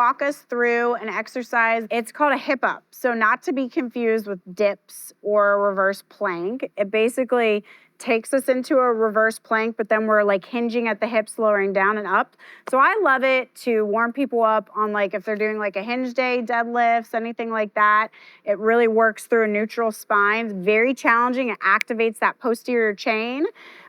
walk us through an exercise. It's called a hip up. So not to be confused with dips or a reverse plank. It basically takes us into a reverse plank, but then we're like hinging at the hips, lowering down and up. So I love it to warm people up on like if they're doing like a hinge day, deadlifts, anything like that. It really works through a neutral spine. It's very challenging. It activates that posterior chain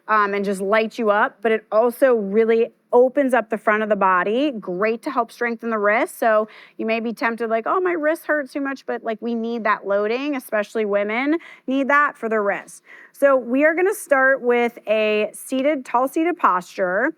and just lights you up, but it also really opens up the front of the body. Great to help strengthen the wrist. So you may be tempted like, oh, my wrist hurts too much, but like we need that loading, especially women need that for their wrists. So we are gonna start with a tall seated posture.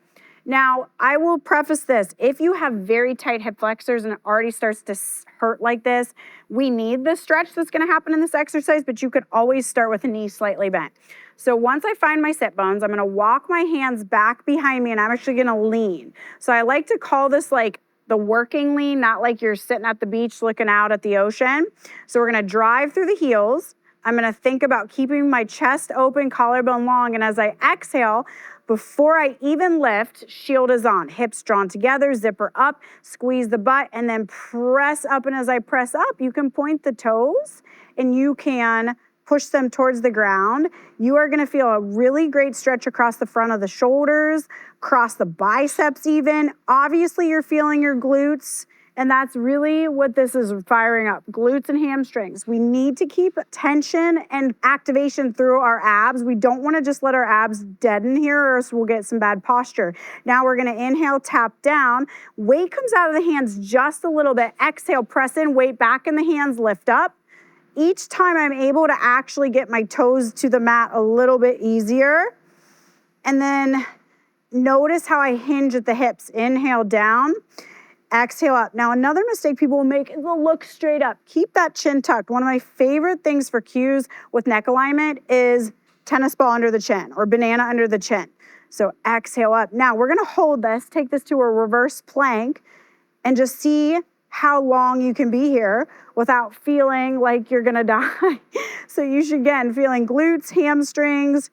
Now, I will preface this. If you have very tight hip flexors and it already starts to hurt like this, we need the stretch that's gonna happen in this exercise, but you could always start with a knee slightly bent. So once I find my sit bones, I'm gonna walk my hands back behind me and I'm actually gonna lean. So I like to call this like the working lean, not like you're sitting at the beach looking out at the ocean. So we're gonna drive through the heels. I'm gonna think about keeping my chest open, collarbone long, and as I exhale, before I even lift, shield is on. Hips drawn together, zipper up, squeeze the butt, and then press up. And as I press up, you can point the toes and you can push them towards the ground. You are gonna feel a really great stretch across the front of the shoulders, across the biceps even. Obviously, you're feeling your glutes, and that's really what this is firing up, glutes and hamstrings. We need to keep tension and activation through our abs. We don't wanna just let our abs deaden here or else we'll get some bad posture. Now we're gonna inhale, tap down. Weight comes out of the hands just a little bit. Exhale, press in, weight back in the hands, lift up. Each time I'm able to actually get my toes to the mat a little bit easier. And then notice how I hinge at the hips. Inhale down, exhale up. Now another mistake people will make is they'll look straight up. Keep that chin tucked. One of my favorite things for cues with neck alignment is tennis ball under the chin or banana under the chin. So exhale up. Now we're gonna hold this, take this to a reverse plank and just see how long you can be here without feeling like you're gonna die. So you should, again, feeling glutes, hamstrings,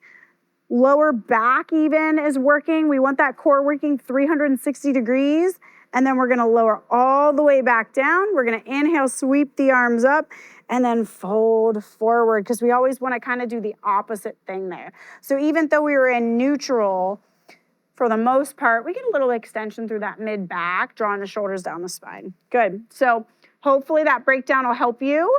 lower back even is working. We want that core working 360 degrees. And then we're gonna lower all the way back down. We're gonna inhale, sweep the arms up, and then fold forward, because we always wanna kind of do the opposite thing there. So even though we were in neutral, for the most part, we get a little extension through that mid back, drawing the shoulders down the spine. Good. So hopefully that breakdown will help you.